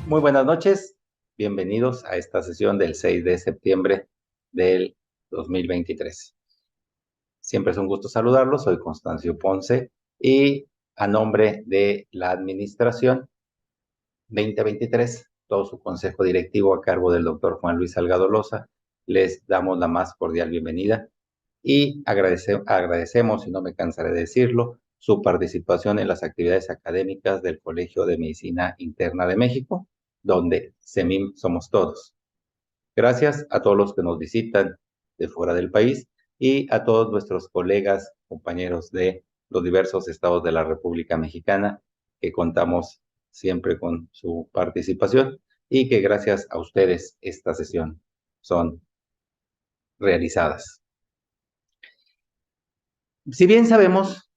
Muy buenas noches, bienvenidos a esta sesión del 6 de septiembre del 2023. Siempre es un gusto saludarlos, soy Constancio Ponce y a nombre de la Administración 2023, todo su consejo directivo a cargo del doctor Juan Luis Salgado Loza, les damos la más cordial bienvenida y agradecemos, y no me cansaré de decirlo, su participación en las actividades académicas del Colegio de Medicina Interna de México, donde CEMIM somos todos. Gracias a todos los que nos visitan de fuera del país y a todos nuestros colegas, compañeros de los diversos estados de la República Mexicana, que contamos siempre con su participación y que gracias a ustedes esta sesión son realizadas. Si bien sabemos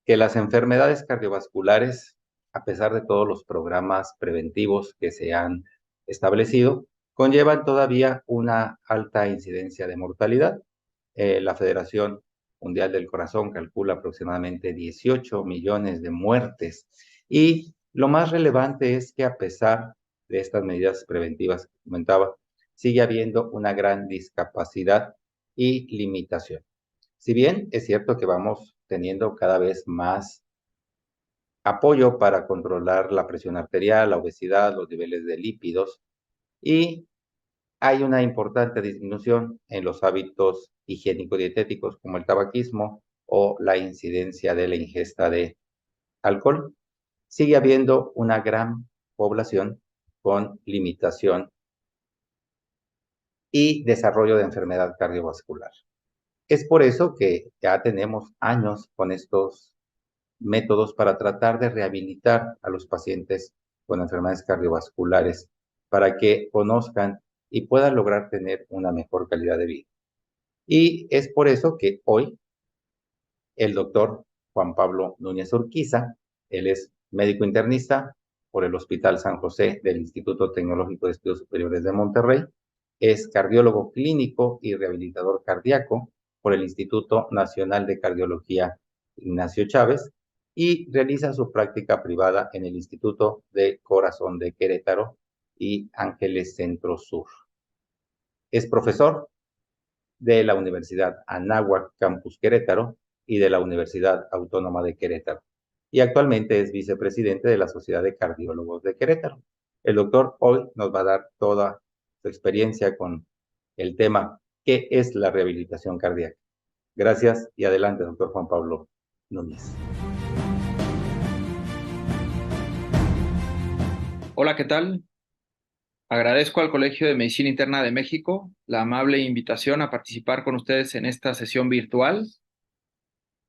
que las enfermedades cardiovasculares, a pesar de todos los programas preventivos que se han establecido, conllevan todavía una alta incidencia de mortalidad. La Federación Mundial del Corazón calcula aproximadamente 18 millones de muertes. Y lo más relevante es que a pesar de estas medidas preventivas que comentaba, sigue habiendo una gran discapacidad y limitación. Si bien es cierto que vamos teniendo cada vez más apoyo para controlar la presión arterial, la obesidad, los niveles de lípidos, y hay una importante disminución en los hábitos higiénico-dietéticos como el tabaquismo o la incidencia de la ingesta de alcohol, sigue habiendo una gran población con limitación y desarrollo de enfermedad cardiovascular. Es por eso que ya tenemos años con estos métodos para tratar de rehabilitar a los pacientes con enfermedades cardiovasculares para que conozcan y puedan lograr tener una mejor calidad de vida. Y es por eso que hoy el doctor Juan Pablo Núñez Urquiza, él es médico internista por el Hospital San José del Instituto Tecnológico de Estudios Superiores de Monterrey, es cardiólogo clínico y rehabilitador cardíaco por el Instituto Nacional de Cardiología Ignacio Chávez y realiza su práctica privada en el Instituto de Corazón de Querétaro y Ángeles Centro Sur. Es profesor de la Universidad Anáhuac Campus Querétaro y de la Universidad Autónoma de Querétaro. Y actualmente es vicepresidente de la Sociedad de Cardiólogos de Querétaro. El doctor hoy nos va a dar toda su experiencia con el tema ¿qué es la rehabilitación cardíaca? Gracias y adelante, doctor Juan Pablo Núñez. Hola, ¿qué tal? Agradezco al Colegio de Medicina Interna de México la amable invitación a participar con ustedes en esta sesión virtual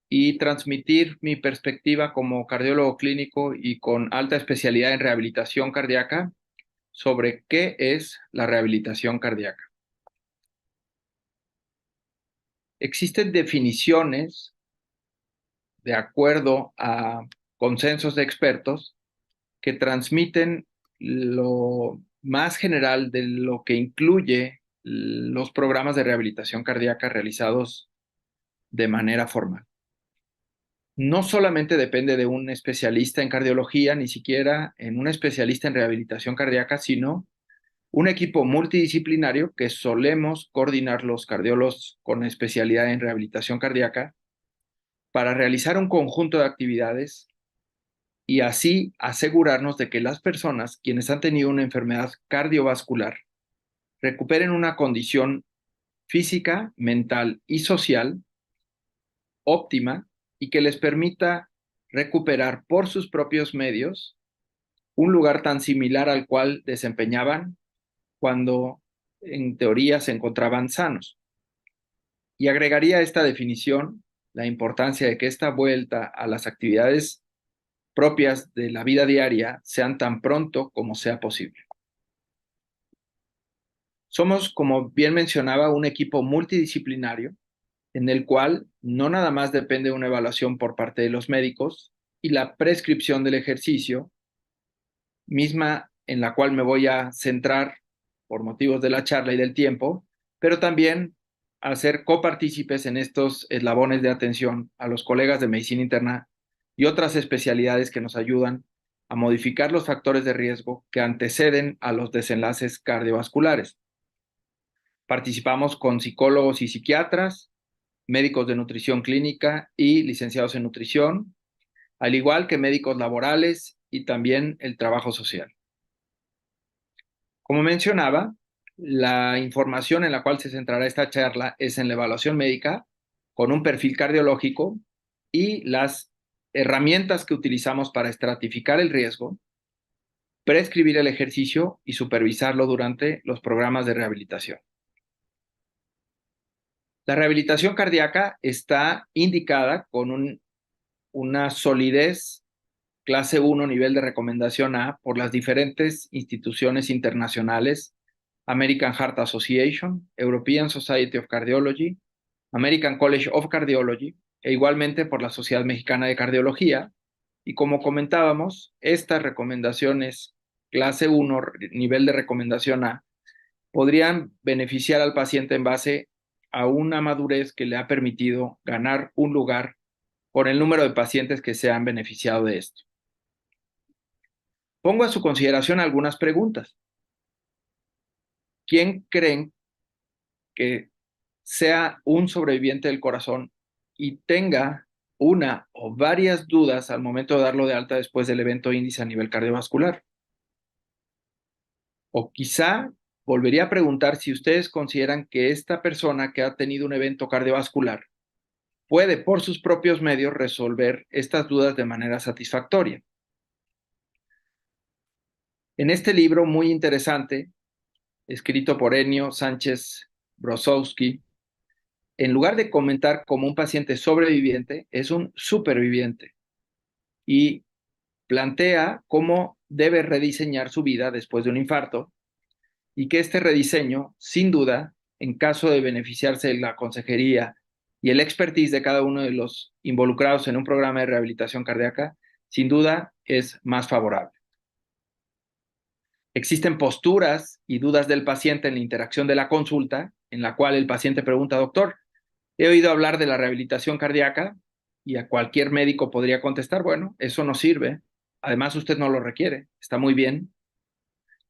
y transmitir mi perspectiva como cardiólogo clínico y con alta especialidad en rehabilitación cardíaca sobre qué es la rehabilitación cardíaca. Existen definiciones de acuerdo a consensos de expertos que transmiten lo más general de lo que incluye los programas de rehabilitación cardíaca realizados de manera formal. No solamente depende de un especialista en cardiología, ni siquiera en un especialista en rehabilitación cardíaca, sino un equipo multidisciplinario que solemos coordinar los cardiólogos con especialidad en rehabilitación cardíaca para realizar un conjunto de actividades y así asegurarnos de que las personas quienes han tenido una enfermedad cardiovascular recuperen una condición física, mental y social óptima y que les permita recuperar por sus propios medios un lugar tan similar al cual desempeñaban cuando en teoría se encontraban sanos. Y agregaría a esta definición la importancia de que esta vuelta a las actividades propias de la vida diaria sean tan pronto como sea posible. Somos, como bien mencionaba, un equipo multidisciplinario en el cual no nada más depende una evaluación por parte de los médicos y la prescripción del ejercicio, misma en la cual me voy a centrar por motivos de la charla y del tiempo, pero también a ser copartícipes en estos eslabones de atención a los colegas de medicina interna y otras especialidades que nos ayudan a modificar los factores de riesgo que anteceden a los desenlaces cardiovasculares. Participamos con psicólogos y psiquiatras, médicos de nutrición clínica y licenciados en nutrición, al igual que médicos laborales y también el trabajo social. Como mencionaba, la información en la cual se centrará esta charla es en la evaluación médica con un perfil cardiológico y las herramientas que utilizamos para estratificar el riesgo, prescribir el ejercicio y supervisarlo durante los programas de rehabilitación. La rehabilitación cardíaca está indicada con una solidez clase 1, nivel de recomendación A, por las diferentes instituciones internacionales, American Heart Association, European Society of Cardiology, American College of Cardiology, e igualmente por la Sociedad Mexicana de Cardiología. Y como comentábamos, estas recomendaciones clase 1, nivel de recomendación A, podrían beneficiar al paciente en base a una madurez que le ha permitido ganar un lugar por el número de pacientes que se han beneficiado de esto. Pongo a su consideración algunas preguntas. ¿Quién creen que sea un sobreviviente del corazón y tenga una o varias dudas al momento de darlo de alta después del evento índice a nivel cardiovascular? O quizá volvería a preguntar si ustedes consideran que esta persona que ha tenido un evento cardiovascular puede por sus propios medios resolver estas dudas de manera satisfactoria. En este libro muy interesante, escrito por Ennio Sánchez Brosowski, en lugar de comentar como un paciente sobreviviente, es un superviviente y plantea cómo debe rediseñar su vida después de un infarto y que este rediseño, sin duda, en caso de beneficiarse de la consejería y el expertise de cada uno de los involucrados en un programa de rehabilitación cardíaca, sin duda es más favorable. Existen posturas y dudas del paciente en la interacción de la consulta, en la cual el paciente pregunta, doctor, he oído hablar de la rehabilitación cardíaca y a cualquier médico podría contestar, bueno, eso no sirve, además usted no lo requiere, está muy bien.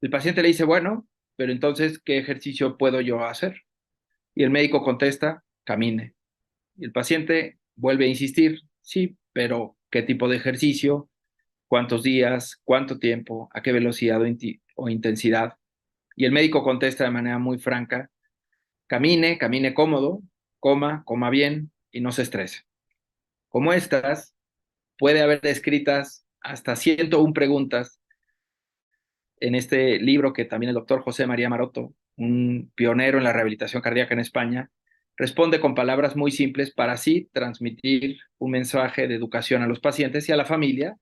El paciente le dice, bueno, pero entonces, ¿qué ejercicio puedo yo hacer? Y el médico contesta, camine. Y el paciente vuelve a insistir, sí, pero ¿qué tipo de ejercicio? ¿Cuántos días? ¿Cuánto tiempo? ¿A qué velocidad o intensidad? Y el médico contesta de manera muy franca, camine, camine cómodo, coma bien y no se estrese. Como estas, puede haber escritas hasta 101 preguntas en este libro que también el doctor José María Maroto, un pionero en la rehabilitación cardíaca en España, responde con palabras muy simples para así transmitir un mensaje de educación a los pacientes y a la familia.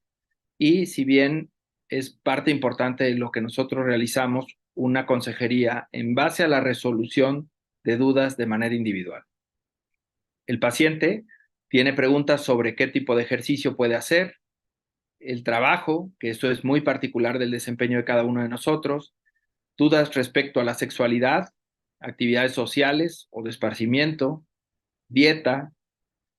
Y si bien es parte importante de lo que nosotros realizamos, una consejería en base a la resolución de dudas de manera individual. El paciente tiene preguntas sobre qué tipo de ejercicio puede hacer, el trabajo, que esto es muy particular del desempeño de cada uno de nosotros, dudas respecto a la sexualidad, actividades sociales o de esparcimiento, dieta,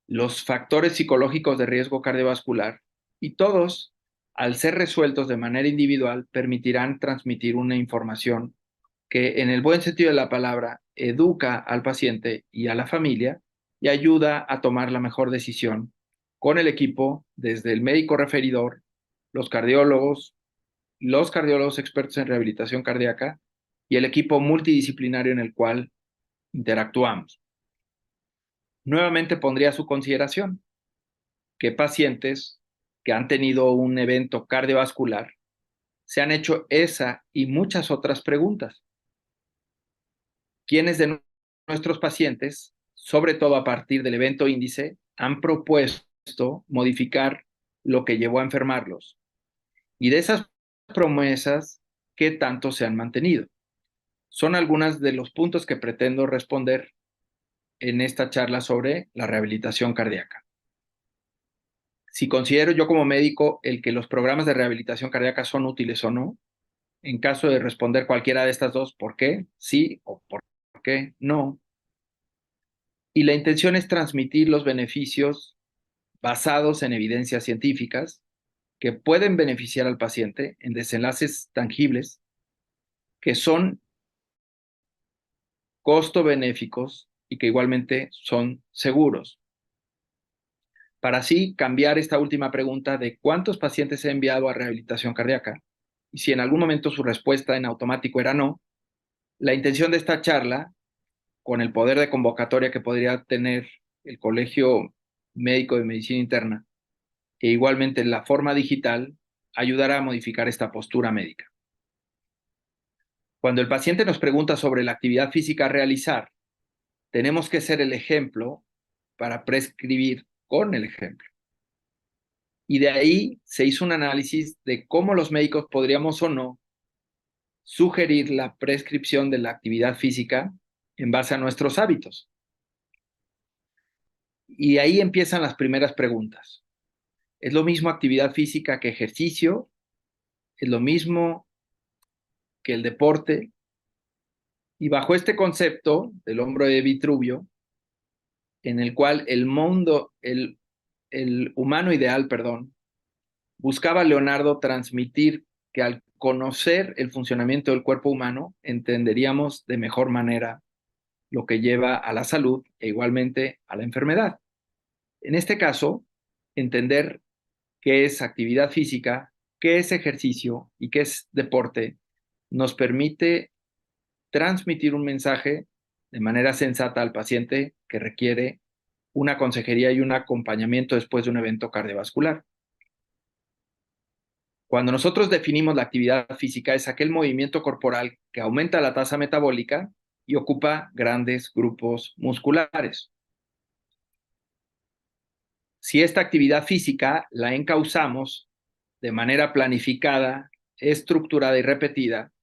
los factores psicológicos de riesgo cardiovascular, y todos, al ser resueltos de manera individual, permitirán transmitir una información que, en el buen sentido de la palabra, educa al paciente y a la familia y ayuda a tomar la mejor decisión con el equipo, desde el médico referidor, los cardiólogos expertos en rehabilitación cardíaca y el equipo multidisciplinario en el cual interactuamos. Nuevamente pondría a su consideración que pacientes que han tenido un evento cardiovascular se han hecho esa y muchas otras preguntas. ¿Quiénes de nuestros pacientes, sobre todo a partir del evento índice, han propuesto modificar lo que llevó a enfermarlos? Y de esas promesas, ¿qué tanto se han mantenido? Son algunos de los puntos que pretendo responder en esta charla sobre la rehabilitación cardíaca. Si considero yo como médico el que los programas de rehabilitación cardíaca son útiles o no, en caso de responder cualquiera de estas dos, ¿por qué? Sí o por qué no. Y la intención es transmitir los beneficios basados en evidencias científicas que pueden beneficiar al paciente en desenlaces tangibles que son costo benéficos y que igualmente son seguros. Para así cambiar esta última pregunta de cuántos pacientes he enviado a rehabilitación cardíaca y si en algún momento su respuesta en automático era no, la intención de esta charla, con el poder de convocatoria que podría tener el Colegio Médico de Medicina Interna, e igualmente la forma digital, ayudará a modificar esta postura médica. Cuando el paciente nos pregunta sobre la actividad física a realizar, tenemos que ser el ejemplo para prescribir con el ejemplo. Y de ahí se hizo un análisis de cómo los médicos podríamos o no sugerir la prescripción de la actividad física en base a nuestros hábitos. Y ahí empiezan las primeras preguntas. ¿Es lo mismo actividad física que ejercicio? ¿Es lo mismo que el deporte? Y bajo este concepto del hombro de Vitruvio, en el cual el humano ideal, buscaba Leonardo transmitir que al conocer el funcionamiento del cuerpo humano, entenderíamos de mejor manera lo que lleva a la salud e igualmente a la enfermedad. En este caso, entender qué es actividad física, qué es ejercicio y qué es deporte, nos permite transmitir un mensaje de manera sensata al paciente que requiere una consejería y un acompañamiento después de un evento cardiovascular. Cuando nosotros definimos la actividad física, es aquel movimiento corporal que aumenta la tasa metabólica y ocupa grandes grupos musculares. Si esta actividad física la encauzamos de manera planificada, estructurada y repetida,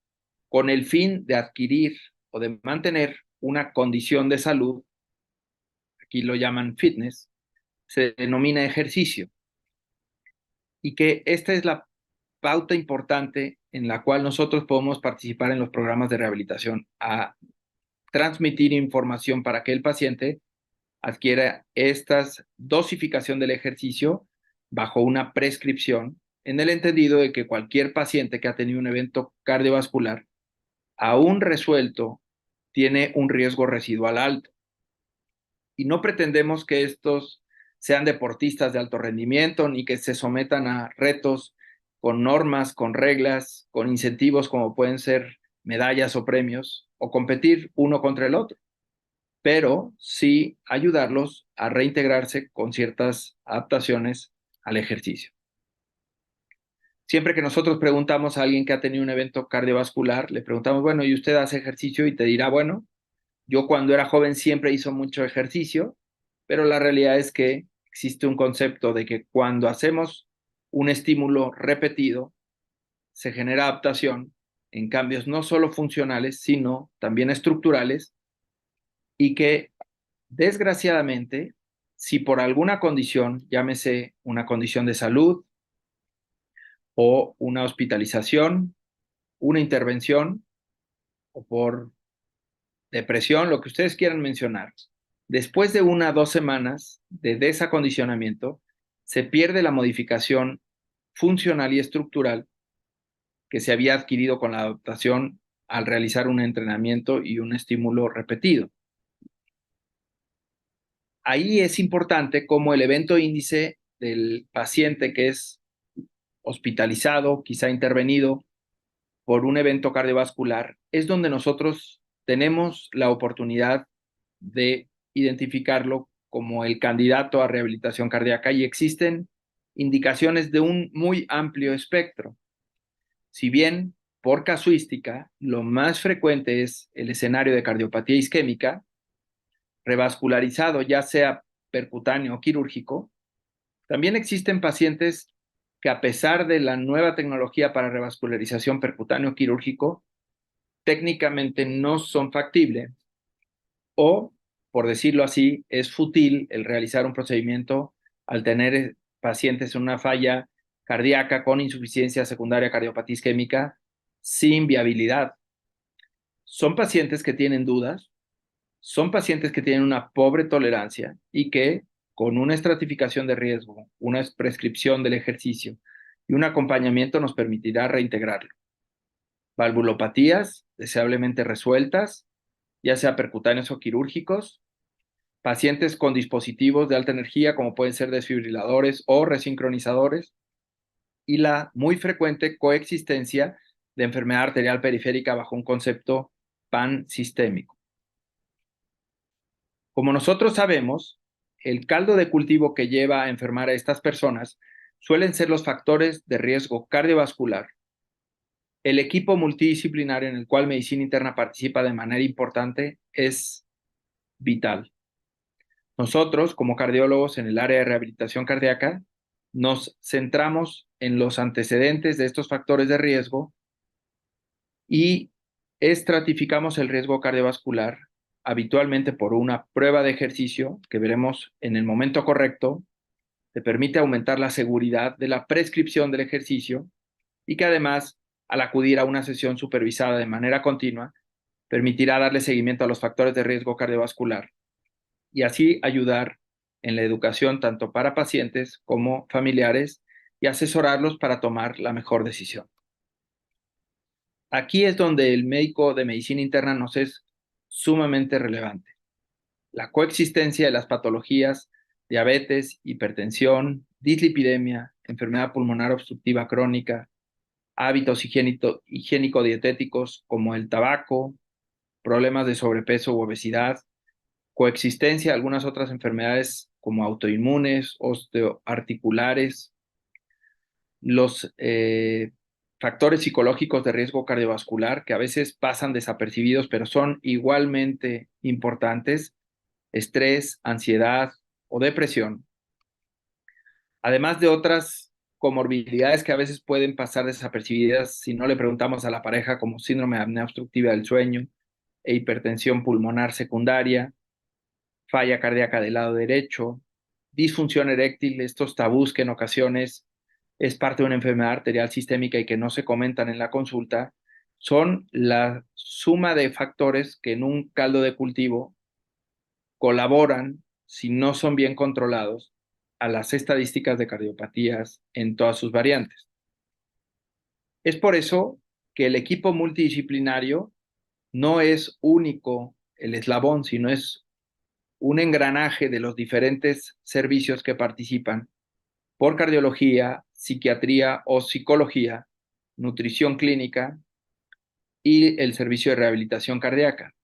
con el fin de adquirir o de mantener una condición de salud, aquí lo llaman fitness, se denomina ejercicio. Y que esta es la pauta importante en la cual nosotros podemos participar en los programas de rehabilitación, a transmitir información para que el paciente adquiera esta dosificación del ejercicio bajo una prescripción, en el entendido de que cualquier paciente que ha tenido un evento cardiovascular, aún resuelto, tiene un riesgo residual alto. Y no pretendemos que estos sean deportistas de alto rendimiento ni que se sometan a retos con normas, con reglas, con incentivos como pueden ser medallas o premios, o competir uno contra el otro, pero sí ayudarlos a reintegrarse con ciertas adaptaciones al ejercicio. Siempre que nosotros preguntamos a alguien que ha tenido un evento cardiovascular, le preguntamos, bueno, ¿y usted hace ejercicio? Y te dirá, bueno, yo cuando era joven siempre hizo mucho ejercicio, pero la realidad es que existe un concepto de que cuando hacemos un estímulo repetido, se genera adaptación en cambios no solo funcionales, sino también estructurales, y que desgraciadamente, si por alguna condición, llámese una condición de salud o una hospitalización, una intervención o por depresión, lo que ustedes quieran mencionar, después de 1 a 2 semanas de desacondicionamiento, se pierde la modificación funcional y estructural que se había adquirido con la adaptación al realizar un entrenamiento y un estímulo repetido. Ahí es importante cómo el evento índice del paciente que es hospitalizado, quizá intervenido por un evento cardiovascular, es donde nosotros tenemos la oportunidad de identificarlo como el candidato a rehabilitación cardíaca, y existen indicaciones de un muy amplio espectro. Si bien por casuística lo más frecuente es el escenario de cardiopatía isquémica, revascularizado, ya sea percutáneo o quirúrgico, también existen pacientes que, a pesar de la nueva tecnología para revascularización percutáneo quirúrgico, técnicamente no son factibles, o, por decirlo así, es fútil el realizar un procedimiento al tener pacientes en una falla cardíaca con insuficiencia secundaria cardiopatía isquémica sin viabilidad. Son pacientes que tienen dudas, son pacientes que tienen una pobre tolerancia y que, con una estratificación de riesgo, una prescripción del ejercicio y un acompañamiento nos permitirá reintegrarlo. Valvulopatías deseablemente resueltas, ya sea percutáneos o quirúrgicos, pacientes con dispositivos de alta energía como pueden ser desfibriladores o resincronizadores, y la muy frecuente coexistencia de enfermedad arterial periférica bajo un concepto pansistémico. Como nosotros sabemos, el caldo de cultivo que lleva a enfermar a estas personas suelen ser los factores de riesgo cardiovascular. El equipo multidisciplinario en el cual medicina interna participa de manera importante es vital. Nosotros, como cardiólogos en el área de rehabilitación cardíaca, nos centramos en los antecedentes de estos factores de riesgo y estratificamos el riesgo cardiovascular habitualmente por una prueba de ejercicio que veremos en el momento correcto, te permite aumentar la seguridad de la prescripción del ejercicio y que además, al acudir a una sesión supervisada de manera continua, permitirá darle seguimiento a los factores de riesgo cardiovascular y así ayudar en la educación tanto para pacientes como familiares y asesorarlos para tomar la mejor decisión. Aquí es donde el médico de medicina interna nos es sumamente relevante. La coexistencia de las patologías, diabetes, hipertensión, dislipidemia, enfermedad pulmonar obstructiva crónica, hábitos higiénico-dietéticos como el tabaco, problemas de sobrepeso u obesidad, coexistencia de algunas otras enfermedades como autoinmunes, osteoarticulares, los factores psicológicos de riesgo cardiovascular que a veces pasan desapercibidos, pero son igualmente importantes, estrés, ansiedad o depresión, además de otras comorbilidades que a veces pueden pasar desapercibidas si no le preguntamos a la pareja, como síndrome de apnea obstructiva del sueño e hipertensión pulmonar secundaria, falla cardíaca del lado derecho, disfunción eréctil, estos tabús que en ocasiones es parte de una enfermedad arterial sistémica y que no se comentan en la consulta, son la suma de factores que en un caldo de cultivo colaboran, si no son bien controlados, a las estadísticas de cardiopatías en todas sus variantes. Es por eso que el equipo multidisciplinario no es único el eslabón, sino es un engranaje de los diferentes servicios que participan por cardiología, psiquiatría o psicología, nutrición clínica y el servicio de rehabilitación cardíaca.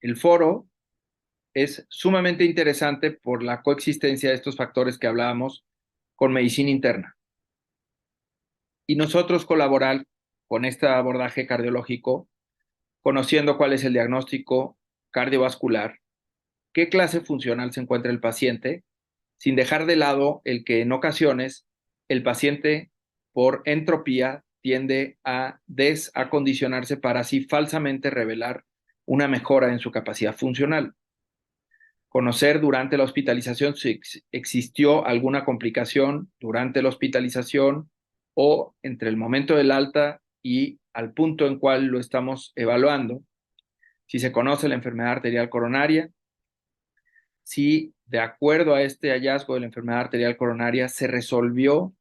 El foro es sumamente interesante por la coexistencia de estos factores que hablábamos con medicina interna. Y nosotros colaborar con este abordaje cardiológico, conociendo cuál es el diagnóstico cardiovascular, qué clase funcional se encuentra el paciente, sin dejar de lado el que en ocasiones el paciente por entropía tiende a desacondicionarse para así falsamente revelar una mejora en su capacidad funcional. Conocer durante la hospitalización si existió alguna complicación durante la hospitalización o entre el momento del alta y al punto en cual lo estamos evaluando. Si se conoce la enfermedad arterial coronaria, si de acuerdo a este hallazgo de la enfermedad arterial coronaria se resolvió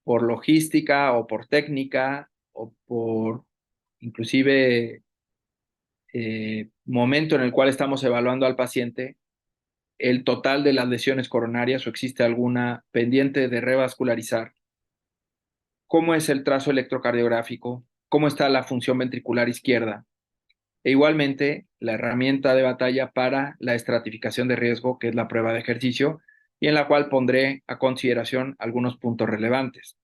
por logística o por técnica o por inclusive momento en el cual estamos evaluando al paciente el total de las lesiones coronarias o existe alguna pendiente de revascularizar, cómo es el trazo electrocardiográfico, cómo está la función ventricular izquierda, e igualmente la herramienta de batalla para la estratificación de riesgo, que es la prueba de ejercicio, y en la cual pondré a consideración algunos puntos relevantes.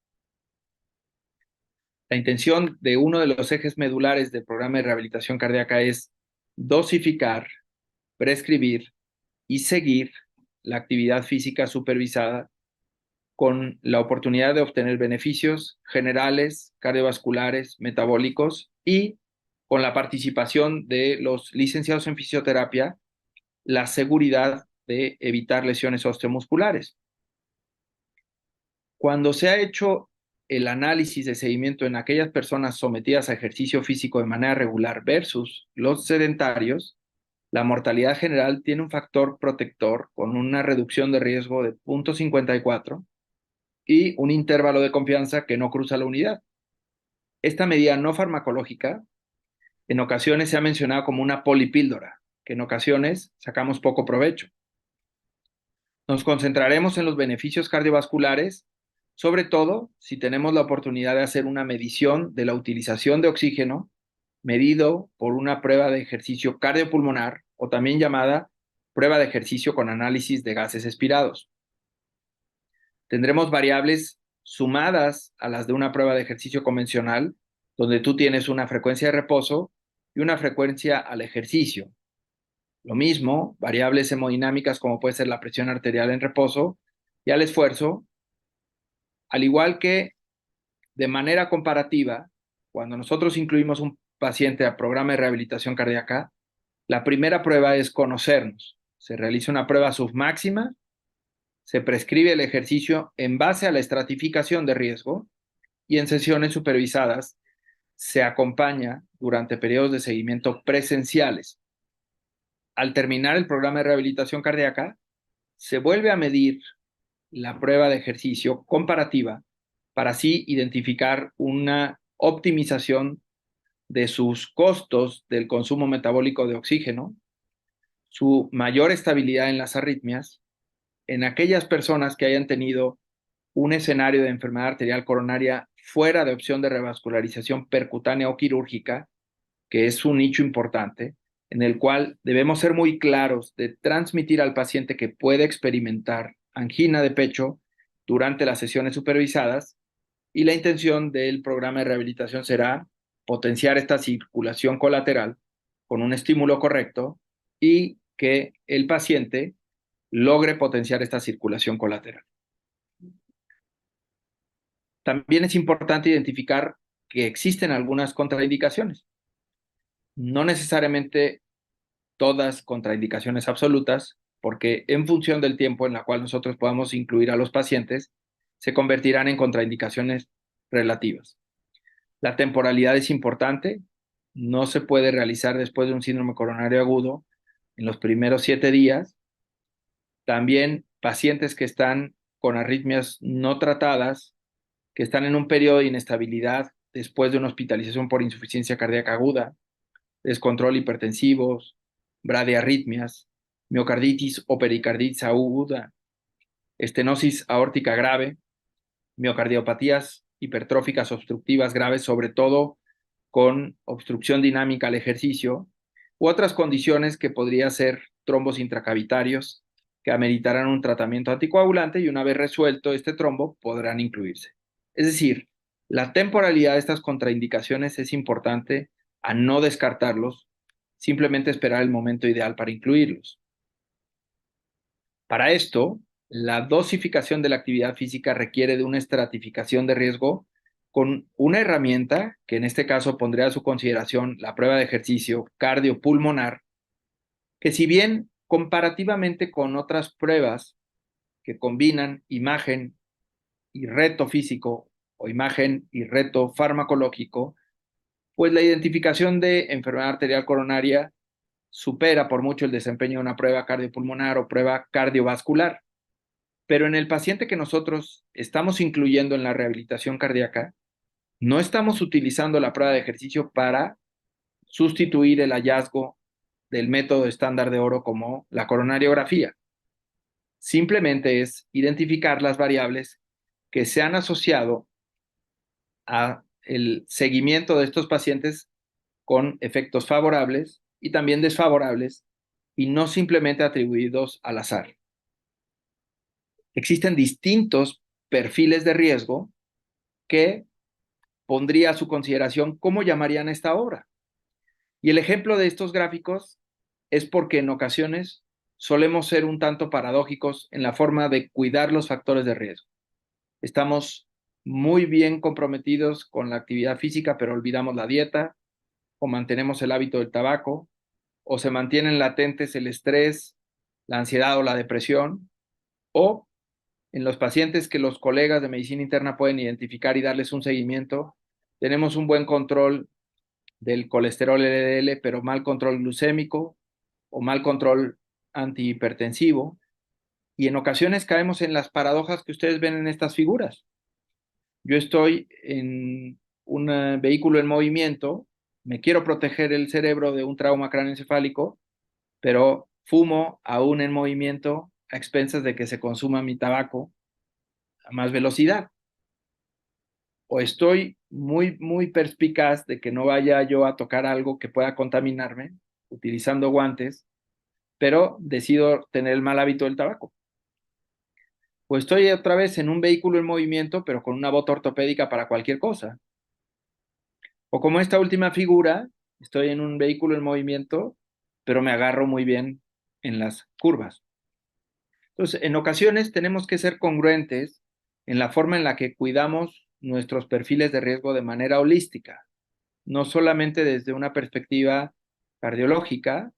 La intención de uno de los ejes medulares del programa de rehabilitación cardíaca es dosificar, prescribir y seguir la actividad física supervisada con la oportunidad de obtener beneficios generales, cardiovasculares, metabólicos y con la participación de los licenciados en fisioterapia, la seguridad de evitar lesiones osteomusculares. Cuando se ha hecho el análisis de seguimiento en aquellas personas sometidas a ejercicio físico de manera regular versus los sedentarios, la mortalidad general tiene un factor protector con una reducción de riesgo de 0.54 y un intervalo de confianza que no cruza la unidad. Esta medida no farmacológica en ocasiones se ha mencionado como una polipíldora, que en ocasiones sacamos poco provecho. Nos concentraremos en los beneficios cardiovasculares, sobre todo si tenemos la oportunidad de hacer una medición de la utilización de oxígeno medido por una prueba de ejercicio cardiopulmonar o también llamada prueba de ejercicio con análisis de gases expirados. Tendremos variables sumadas a las de una prueba de ejercicio convencional, donde tú tienes una frecuencia de reposo y una frecuencia al ejercicio. Lo mismo, variables hemodinámicas como puede ser la presión arterial en reposo y al esfuerzo, al igual que de manera comparativa, cuando nosotros incluimos un paciente a programa de rehabilitación cardíaca, la primera prueba es conocernos. Se realiza una prueba submáxima, se prescribe el ejercicio en base a la estratificación de riesgo y en sesiones supervisadas se acompaña durante periodos de seguimiento presenciales. Al terminar el programa de rehabilitación cardíaca, se vuelve a medir la prueba de ejercicio comparativa para así identificar una optimización de sus costos del consumo metabólico de oxígeno, su mayor estabilidad en las arritmias, en aquellas personas que hayan tenido un escenario de enfermedad arterial coronaria fuera de opción de revascularización percutánea o quirúrgica, que es un nicho importante, en el cual debemos ser muy claros de transmitir al paciente que puede experimentar angina de pecho durante las sesiones supervisadas y la intención del programa de rehabilitación será potenciar esta circulación colateral con un estímulo correcto y que el paciente logre potenciar esta circulación colateral. También es importante identificar que existen algunas contraindicaciones. No necesariamente todas contraindicaciones absolutas, porque en función del tiempo en la cual nosotros podamos incluir a los pacientes, se convertirán en contraindicaciones relativas. La temporalidad es importante, no se puede realizar después de un síndrome coronario agudo en los primeros 7 días. También pacientes que están con arritmias no tratadas, que están en un periodo de inestabilidad después de una hospitalización por insuficiencia cardíaca aguda, descontrol hipertensivos, bradiarritmias, miocarditis o pericarditis aguda, estenosis aórtica grave, miocardiopatías hipertróficas obstructivas graves, sobre todo con obstrucción dinámica al ejercicio, u otras condiciones que podría ser trombos intracavitarios que ameritarán un tratamiento anticoagulante y una vez resuelto este trombo podrán incluirse. Es decir, la temporalidad de estas contraindicaciones es importante a no descartarlos, simplemente esperar el momento ideal para incluirlos. Para esto, la dosificación de la actividad física requiere de una estratificación de riesgo con una herramienta que en este caso pondría a su consideración la prueba de ejercicio cardiopulmonar, que si bien comparativamente con otras pruebas que combinan imagen y reto físico o imagen y reto farmacológico, pues la identificación de enfermedad arterial coronaria supera por mucho el desempeño de una prueba cardiopulmonar o prueba cardiovascular. Pero en el paciente que nosotros estamos incluyendo en la rehabilitación cardíaca, no estamos utilizando la prueba de ejercicio para sustituir el hallazgo del método estándar de oro como la coronariografía. Simplemente es identificar las variables que se han asociado a el seguimiento de estos pacientes con efectos favorables y también desfavorables y no simplemente atribuidos al azar. Existen distintos perfiles de riesgo que pondría a su consideración cómo llamarían esta obra. Y el ejemplo de estos gráficos es porque en ocasiones solemos ser un tanto paradójicos en la forma de cuidar los factores de riesgo. Estamos muy bien comprometidos con la actividad física, pero olvidamos la dieta, o mantenemos el hábito del tabaco, o se mantienen latentes el estrés, la ansiedad o la depresión, o en los pacientes que los colegas de medicina interna pueden identificar y darles un seguimiento, tenemos un buen control del colesterol LDL, pero mal control glucémico o mal control antihipertensivo. Y en ocasiones caemos en las paradojas que ustedes ven en estas figuras. Yo estoy en un vehículo en movimiento, me quiero proteger el cerebro de un trauma craneoencefálico, pero fumo aún en movimiento a expensas de que se consuma mi tabaco a más velocidad. O estoy muy perspicaz de que no vaya yo a tocar algo que pueda contaminarme utilizando guantes, pero decido tener el mal hábito del tabaco. O estoy otra vez en un vehículo en movimiento, pero con una bota ortopédica para cualquier cosa. O como esta última figura, estoy en un vehículo en movimiento, pero me agarro muy bien en las curvas. Entonces, en ocasiones tenemos que ser congruentes en la forma en la que cuidamos nuestros perfiles de riesgo de manera holística, no solamente desde una perspectiva cardiológica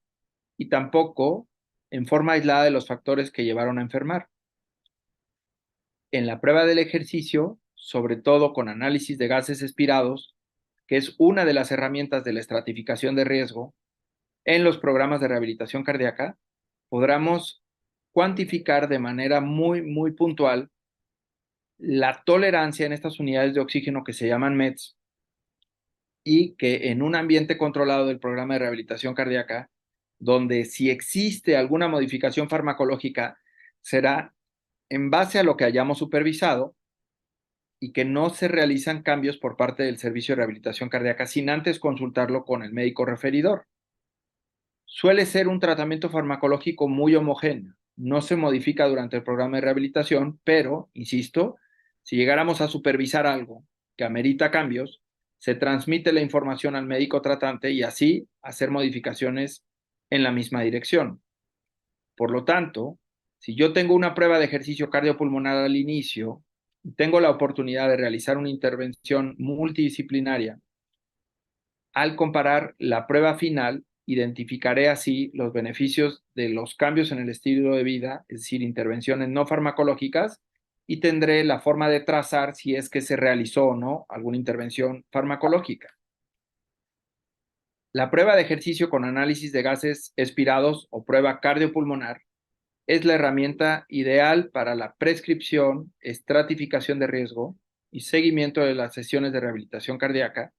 y tampoco en forma aislada de los factores que llevaron a enfermar. En la prueba del ejercicio, sobre todo con análisis de gases expirados, que es una de las herramientas de la estratificación de riesgo, en los programas de rehabilitación cardíaca, podremos cuantificar de manera muy puntual la tolerancia en estas unidades de oxígeno que se llaman METs y que en un ambiente controlado del programa de rehabilitación cardíaca, donde si existe alguna modificación farmacológica, será en base a lo que hayamos supervisado y que no se realizan cambios por parte del servicio de rehabilitación cardíaca sin antes consultarlo con el médico referidor. Suele ser un tratamiento farmacológico muy homogéneo. No se modifica durante el programa de rehabilitación, pero, insisto, si llegáramos a supervisar algo que amerita cambios, se transmite la información al médico tratante y así hacer modificaciones en la misma dirección. Por lo tanto, si yo tengo una prueba de ejercicio cardiopulmonar al inicio y tengo la oportunidad de realizar una intervención multidisciplinaria, al comparar la prueba final, identificaré así los beneficios de los cambios en el estilo de vida, es decir, intervenciones no farmacológicas, y tendré la forma de trazar si es que se realizó o no alguna intervención farmacológica. La prueba de ejercicio con análisis de gases expirados o prueba cardiopulmonar es la herramienta ideal para la prescripción, estratificación de riesgo y seguimiento de las sesiones de rehabilitación cardíaca,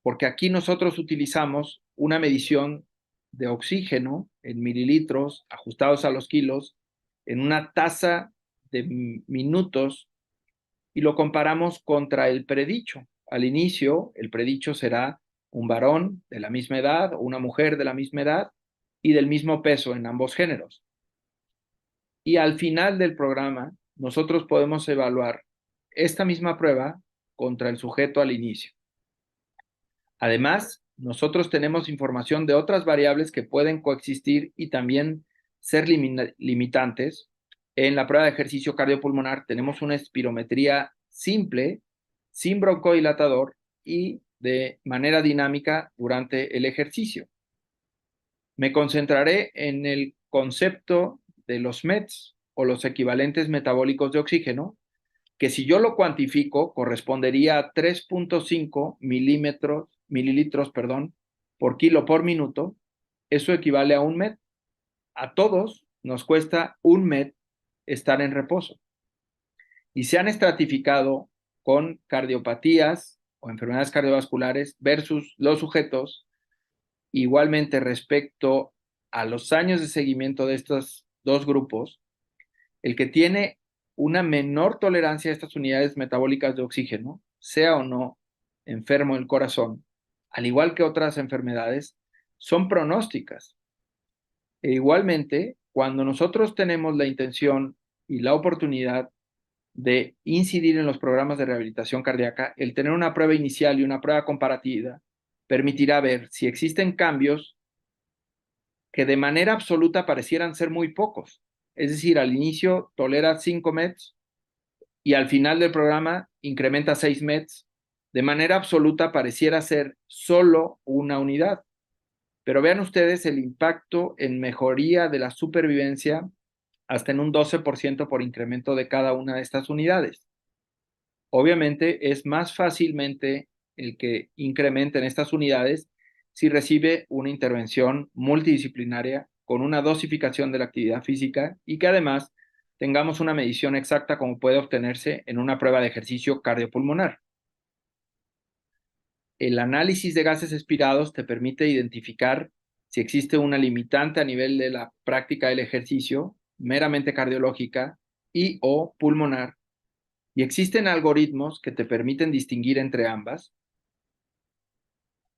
porque aquí nosotros utilizamos una medición de oxígeno en mililitros ajustados a los kilos en una tasa de minutos y lo comparamos contra el predicho. Al inicio, el predicho será un varón de la misma edad o una mujer de la misma edad y del mismo peso en ambos géneros. Y al final del programa, nosotros podemos evaluar esta misma prueba contra el sujeto al inicio. Además, nosotros tenemos información de otras variables que pueden coexistir y también ser limitantes. En la prueba de ejercicio cardiopulmonar tenemos una espirometría simple, sin broncodilatador y de manera dinámica durante el ejercicio. Me concentraré en el concepto de los METs o los equivalentes metabólicos de oxígeno, que si yo lo cuantifico correspondería a 3.5 mililitros por kilo por minuto. Eso equivale a un MET. A todos nos cuesta un MET estar en reposo. Y se han estratificado con cardiopatías o enfermedades cardiovasculares versus los sujetos. Igualmente, respecto a los años de seguimiento de estos dos grupos, el que tiene una menor tolerancia a estas unidades metabólicas de oxígeno, sea o no enfermo del corazón, al igual que otras enfermedades, son pronósticas. E igualmente, cuando nosotros tenemos la intención y la oportunidad de incidir en los programas de rehabilitación cardíaca, el tener una prueba inicial y una prueba comparativa permitirá ver si existen cambios que de manera absoluta parecieran ser muy pocos. Es decir, al inicio tolera 5 METs y al final del programa incrementa 6 METs. De manera absoluta pareciera ser solo una unidad. Pero vean ustedes el impacto en mejoría de la supervivencia hasta en un 12% por incremento de cada una de estas unidades. Obviamente es más fácilmente el que incrementen estas unidades si recibe una intervención multidisciplinaria con una dosificación de la actividad física y que además tengamos una medición exacta como puede obtenerse en una prueba de ejercicio cardiopulmonar. El análisis de gases expirados te permite identificar si existe una limitante a nivel de la práctica del ejercicio meramente cardiológica y o pulmonar, y existen algoritmos que te permiten distinguir entre ambas,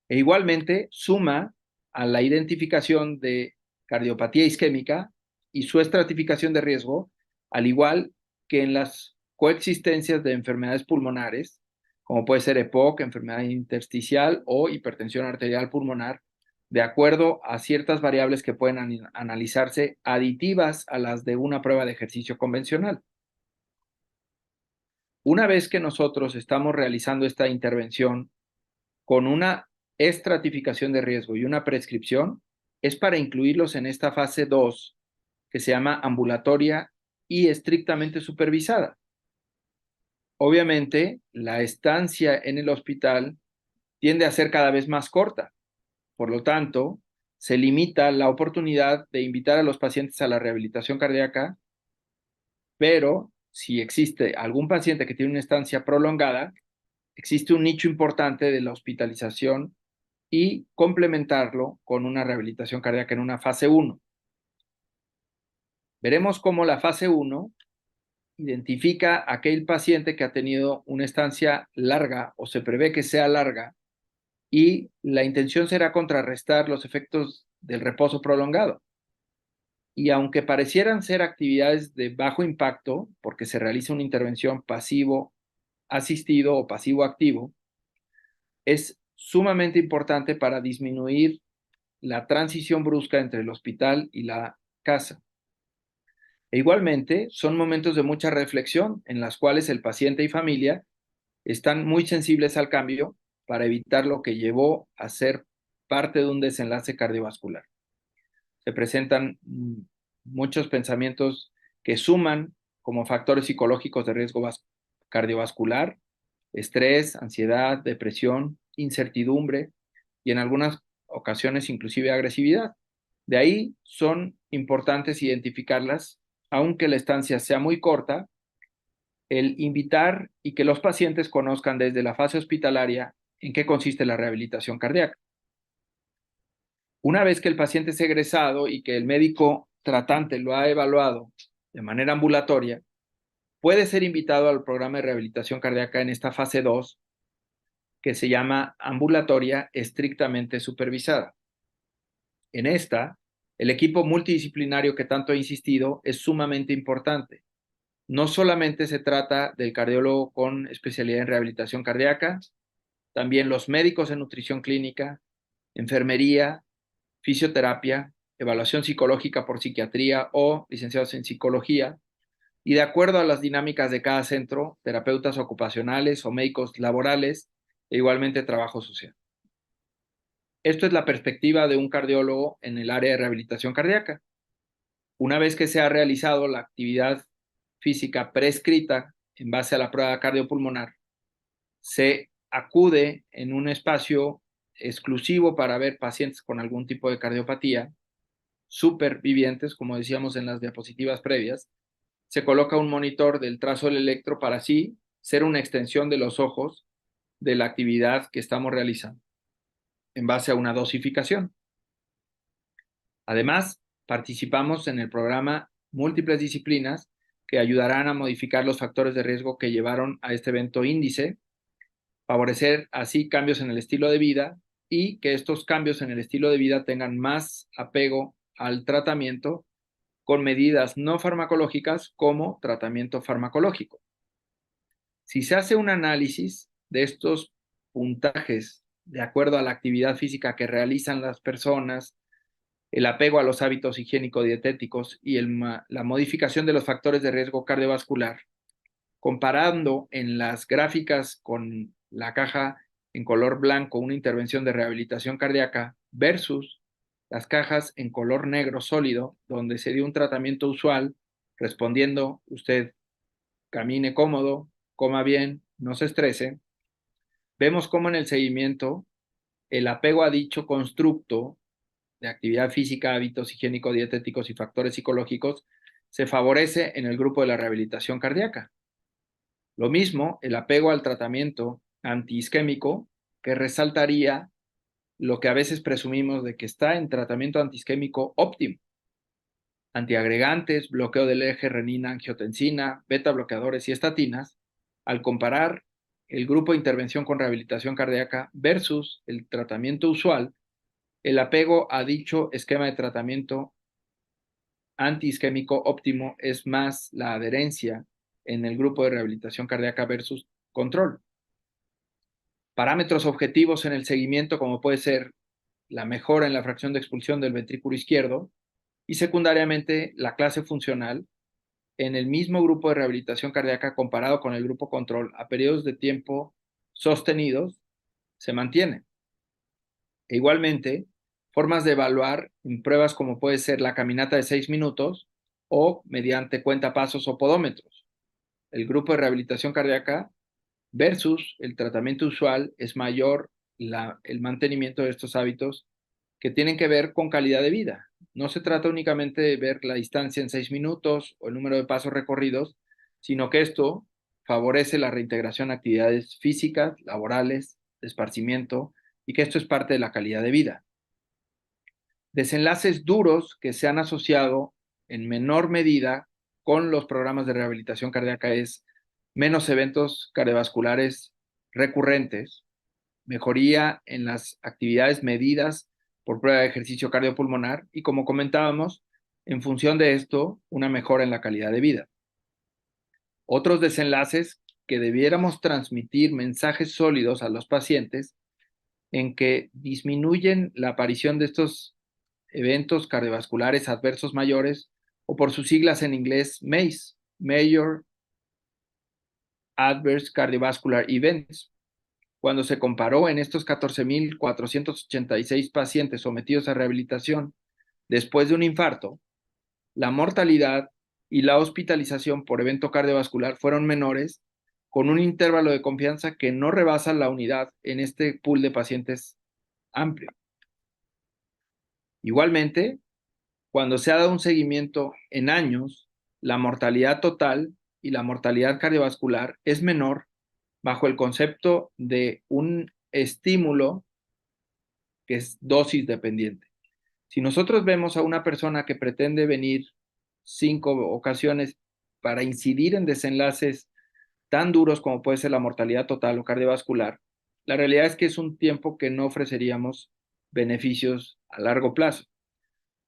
e igualmente suma a la identificación de cardiopatía isquémica y su estratificación de riesgo, al igual que en las coexistencias de enfermedades pulmonares, como puede ser EPOC, enfermedad intersticial o hipertensión arterial pulmonar, de acuerdo a ciertas variables que pueden analizarse aditivas a las de una prueba de ejercicio convencional. Una vez que nosotros estamos realizando esta intervención con una estratificación de riesgo y una prescripción, es para incluirlos en esta fase 2, que se llama ambulatoria y estrictamente supervisada. Obviamente, la estancia en el hospital tiende a ser cada vez más corta. Por lo tanto, se limita la oportunidad de invitar a los pacientes a la rehabilitación cardíaca, pero si existe algún paciente que tiene una estancia prolongada, existe un nicho importante de la hospitalización y complementarlo con una rehabilitación cardíaca en una fase 1. Veremos cómo la fase 1 identifica a aquel paciente que ha tenido una estancia larga o se prevé que sea larga, y la intención será contrarrestar los efectos del reposo prolongado. Y aunque parecieran ser actividades de bajo impacto, porque se realiza una intervención pasivo asistido o pasivo activo, es sumamente importante para disminuir la transición brusca entre el hospital y la casa. E igualmente, son momentos de mucha reflexión en las cuales el paciente y familia están muy sensibles al cambio para evitar lo que llevó a ser parte de un desenlace cardiovascular. Se presentan muchos pensamientos que suman como factores psicológicos de riesgo cardiovascular: estrés, ansiedad, depresión, incertidumbre y en algunas ocasiones inclusive agresividad. De ahí son importantes identificarlas, aunque la estancia sea muy corta, el invitar y que los pacientes conozcan desde la fase hospitalaria en qué consiste la rehabilitación cardíaca. Una vez que el paciente es egresado y que el médico tratante lo ha evaluado de manera ambulatoria, puede ser invitado al programa de rehabilitación cardíaca en esta fase 2, que se llama ambulatoria estrictamente supervisada. En esta, el equipo multidisciplinario que tanto he insistido es sumamente importante. No solamente se trata del cardiólogo con especialidad en rehabilitación cardíaca, también los médicos en nutrición clínica, enfermería, fisioterapia, evaluación psicológica por psiquiatría o licenciados en psicología, y de acuerdo a las dinámicas de cada centro, terapeutas ocupacionales o médicos laborales, e igualmente trabajo social. Esto es la perspectiva de un cardiólogo en el área de rehabilitación cardíaca. Una vez que se ha realizado la actividad física prescrita en base a la prueba cardiopulmonar, se acude en un espacio exclusivo para ver pacientes con algún tipo de cardiopatía, supervivientes, como decíamos en las diapositivas previas. Se coloca un monitor del trazo del electro para así ser una extensión de los ojos de la actividad que estamos realizando en base a una dosificación. Además, participamos en el programa Múltiples Disciplinas, que ayudarán a modificar los factores de riesgo que llevaron a este evento índice, favorecer así cambios en el estilo de vida y que estos cambios en el estilo de vida tengan más apego al tratamiento con medidas no farmacológicas como tratamiento farmacológico. Si se hace un análisis de estos puntajes de acuerdo a la actividad física que realizan las personas, el apego a los hábitos higiénico-dietéticos y la modificación de los factores de riesgo cardiovascular, comparando en las gráficas con la caja en color blanco una intervención de rehabilitación cardíaca versus las cajas en color negro sólido, donde se dio un tratamiento usual, respondiendo: usted camine cómodo, coma bien, no se estrese. Vemos cómo en el seguimiento el apego a dicho constructo de actividad física, hábitos higiénico-dietéticos y factores psicológicos se favorece en el grupo de la rehabilitación cardíaca. Lo mismo, el apego al tratamiento antiisquémico, que resaltaría lo que a veces presumimos de que está en tratamiento antiisquémico óptimo. Antiagregantes, bloqueo del eje renina-angiotensina, beta bloqueadores y estatinas, al comparar el grupo de intervención con rehabilitación cardíaca versus el tratamiento usual, el apego a dicho esquema de tratamiento antiisquémico óptimo es más la adherencia en el grupo de rehabilitación cardíaca versus control. Parámetros objetivos en el seguimiento, como puede ser la mejora en la fracción de expulsión del ventrículo izquierdo y secundariamente la clase funcional en el mismo grupo de rehabilitación cardíaca comparado con el grupo control a periodos de tiempo sostenidos se mantiene. E igualmente, formas de evaluar en pruebas como puede ser la caminata de 6 minutos o mediante cuentapasos o podómetros. El grupo de rehabilitación cardíaca versus el tratamiento usual es mayor el mantenimiento de estos hábitos que tienen que ver con calidad de vida. No se trata únicamente de ver la distancia en 6 minutos o el número de pasos recorridos, sino que esto favorece la reintegración a actividades físicas, laborales, de esparcimiento, y que esto es parte de la calidad de vida. Desenlaces duros que se han asociado en menor medida con los programas de rehabilitación cardíaca es menos eventos cardiovasculares recurrentes, mejoría en las actividades medidas por prueba de ejercicio cardiopulmonar y, como comentábamos, en función de esto, una mejora en la calidad de vida. Otros desenlaces que debiéramos transmitir mensajes sólidos a los pacientes en que disminuyen la aparición de estos eventos cardiovasculares adversos mayores, o por sus siglas en inglés MACE, Major Adverse Cardiovascular Events. Cuando se comparó en estos 14,486 pacientes sometidos a rehabilitación después de un infarto, la mortalidad y la hospitalización por evento cardiovascular fueron menores, con un intervalo de confianza que no rebasa la unidad en este pool de pacientes amplio. Igualmente, cuando se ha dado un seguimiento en años, la mortalidad total y la mortalidad cardiovascular es menor bajo el concepto de un estímulo que es dosis dependiente. Si nosotros vemos a una persona que pretende venir 5 ocasiones para incidir en desenlaces tan duros como puede ser la mortalidad total o cardiovascular, la realidad es que es un tiempo que no ofreceríamos beneficios a largo plazo.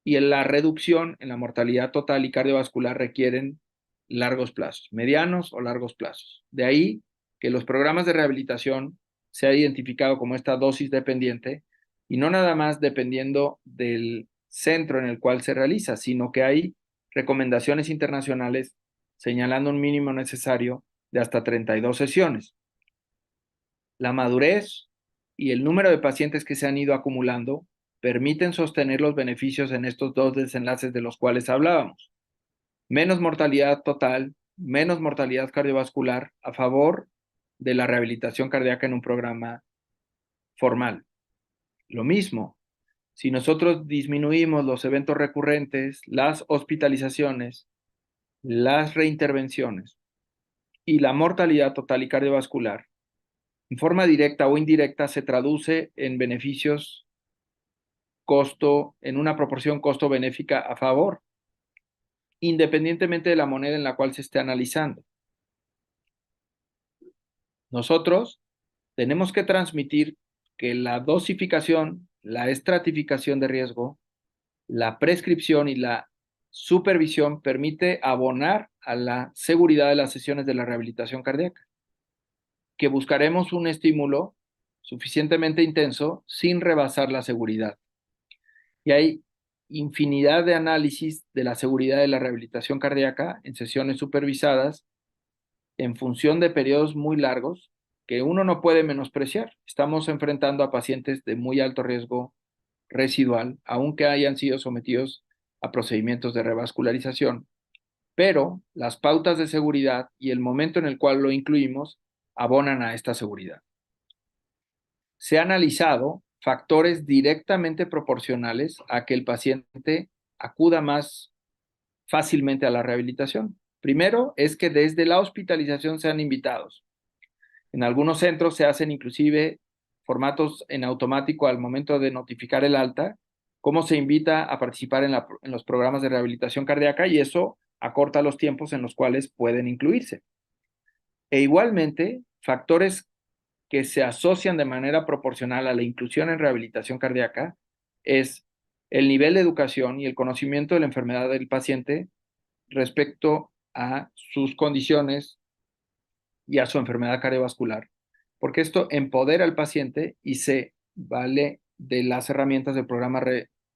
Y en la reducción en la mortalidad total y cardiovascular requieren largos plazos, medianos o largos plazos. De ahí que los programas de rehabilitación se ha identificado como esta dosis dependiente y no nada más dependiendo del centro en el cual se realiza, sino que hay recomendaciones internacionales señalando un mínimo necesario de hasta 32 sesiones. La madurez y el número de pacientes que se han ido acumulando permiten sostener los beneficios en estos dos desenlaces de los cuales hablábamos. Menos mortalidad total, menos mortalidad cardiovascular a favor de la rehabilitación cardíaca en un programa formal. Lo mismo, si nosotros disminuimos los eventos recurrentes, las hospitalizaciones, las reintervenciones y la mortalidad total y cardiovascular, en forma directa o indirecta se traduce en beneficios costo, en una proporción costo-benéfica a favor, independientemente de la moneda en la cual se esté analizando. Nosotros tenemos que transmitir que la dosificación, la estratificación de riesgo, la prescripción y la supervisión permite abonar a la seguridad de las sesiones de la rehabilitación cardíaca, que buscaremos un estímulo suficientemente intenso sin rebasar la seguridad. Y hay infinidad de análisis de la seguridad de la rehabilitación cardíaca en sesiones supervisadas en función de periodos muy largos que uno no puede menospreciar. Estamos enfrentando a pacientes de muy alto riesgo residual, aunque hayan sido sometidos a procedimientos de revascularización, pero las pautas de seguridad y el momento en el cual lo incluimos abonan a esta seguridad. Se ha analizado factores directamente proporcionales a que el paciente acuda más fácilmente a la rehabilitación. Primero es que desde la hospitalización sean invitados. En algunos centros se hacen inclusive formatos en automático al momento de notificar el alta, cómo se invita a participar en los programas de rehabilitación cardíaca, y eso acorta los tiempos en los cuales pueden incluirse. E igualmente, factores que se asocian de manera proporcional a la inclusión en rehabilitación cardíaca es el nivel de educación y el conocimiento de la enfermedad del paciente respecto a sus condiciones y a su enfermedad cardiovascular, porque esto empodera al paciente y se vale de las herramientas del programa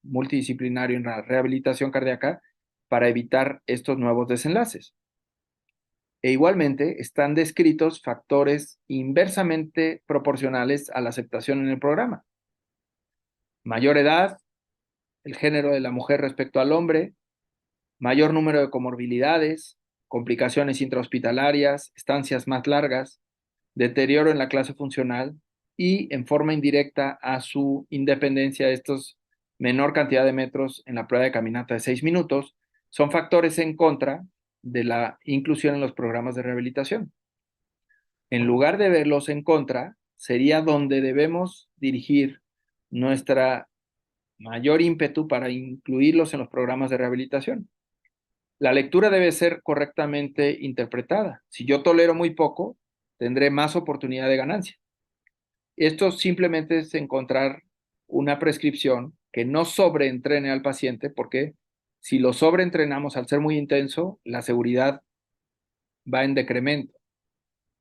multidisciplinario en la rehabilitación cardíaca para evitar estos nuevos desenlaces. E igualmente están descritos factores inversamente proporcionales a la aceptación en el programa. Mayor edad, el género de la mujer respecto al hombre, mayor número de comorbilidades, complicaciones intrahospitalarias, estancias más largas, deterioro en la clase funcional y en forma indirecta a su independencia, estos menor cantidad de metros en la prueba de caminata de 6 minutos, son factores en contra de la inclusión en los programas de rehabilitación. En lugar de verlos en contra, sería donde debemos dirigir nuestra mayor ímpetu para incluirlos en los programas de rehabilitación. La lectura debe ser correctamente interpretada. Si yo tolero muy poco, tendré más oportunidad de ganancia. Esto simplemente es encontrar una prescripción que no sobreentrene al paciente, porque si lo sobreentrenamos al ser muy intenso, la seguridad va en decremento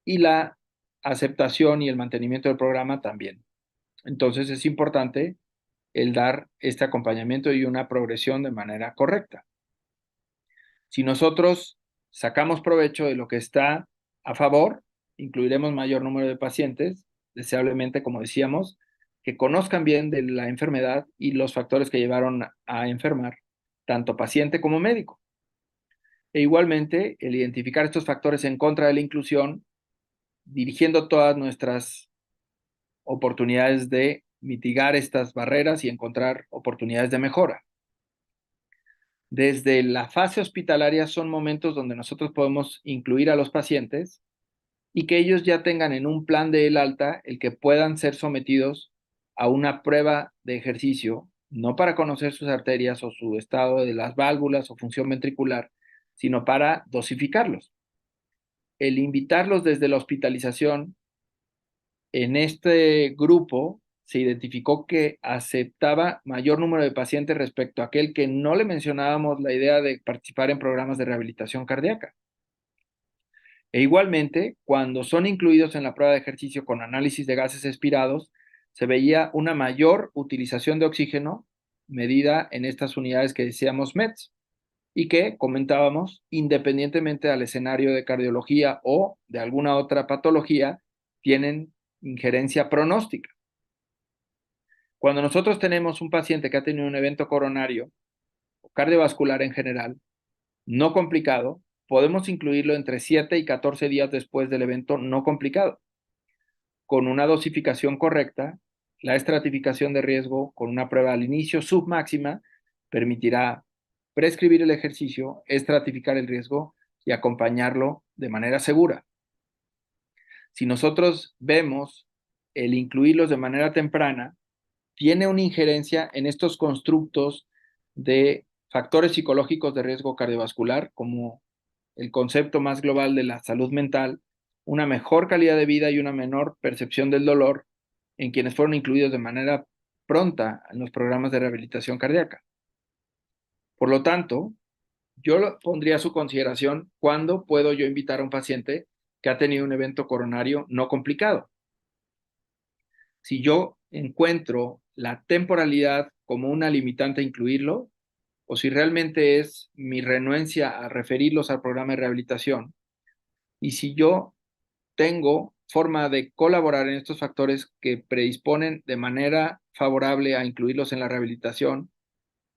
y la aceptación y el mantenimiento del programa también. Entonces es importante el dar este acompañamiento y una progresión de manera correcta. Si nosotros sacamos provecho de lo que está a favor, incluiremos mayor número de pacientes, deseablemente, como decíamos, que conozcan bien de la enfermedad y los factores que llevaron a enfermar, tanto paciente como médico. E igualmente, el identificar estos factores en contra de la inclusión, dirigiendo todas nuestras oportunidades de mitigar estas barreras y encontrar oportunidades de mejora. Desde la fase hospitalaria son momentos donde nosotros podemos incluir a los pacientes y que ellos ya tengan en un plan de el alta el que puedan ser sometidos a una prueba de ejercicio, no para conocer sus arterias o su estado de las válvulas o función ventricular, sino para dosificarlos. El invitarlos desde la hospitalización, en este grupo se identificó que aceptaba mayor número de pacientes respecto a aquel que no le mencionábamos la idea de participar en programas de rehabilitación cardíaca. E igualmente, cuando son incluidos en la prueba de ejercicio con análisis de gases expirados, se veía una mayor utilización de oxígeno medida en estas unidades que decíamos METs y que comentábamos, independientemente del escenario de cardiología o de alguna otra patología, tienen injerencia pronóstica. Cuando nosotros tenemos un paciente que ha tenido un evento coronario o cardiovascular en general, no complicado, podemos incluirlo entre 7 y 14 días después del evento no complicado. Con una dosificación correcta, la estratificación de riesgo con una prueba al inicio submáxima permitirá prescribir el ejercicio, estratificar el riesgo y acompañarlo de manera segura. Si nosotros vemos el incluirlos de manera temprana, tiene una injerencia en estos constructos de factores psicológicos de riesgo cardiovascular, como el concepto más global de la salud mental, una mejor calidad de vida y una menor percepción del dolor en quienes fueron incluidos de manera pronta en los programas de rehabilitación cardíaca. Por lo tanto, yo lo pondría a su consideración cuándo puedo yo invitar a un paciente que ha tenido un evento coronario no complicado. Si yo encuentro la temporalidad como una limitante a incluirlo, o si realmente es mi renuencia a referirlos al programa de rehabilitación, y si yo tengo forma de colaborar en estos factores que predisponen de manera favorable a incluirlos en la rehabilitación,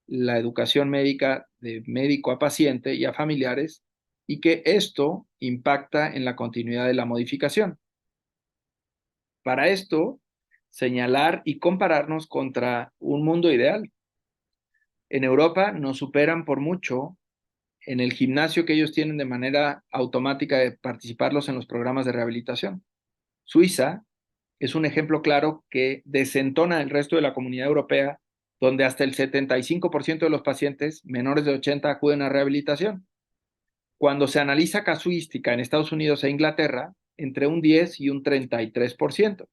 la educación médica de médico a paciente y a familiares, y que esto impacta en la continuidad de la modificación. Para esto, señalar y compararnos contra un mundo ideal. En Europa nos superan por mucho en el gimnasio que ellos tienen de manera automática de participarlos en los programas de rehabilitación. Suiza es un ejemplo claro que desentona el resto de la comunidad europea, donde hasta el 75% de los pacientes menores de 80 acuden a rehabilitación. Cuando se analiza casuística en Estados Unidos e Inglaterra, entre un 10 y un 33%.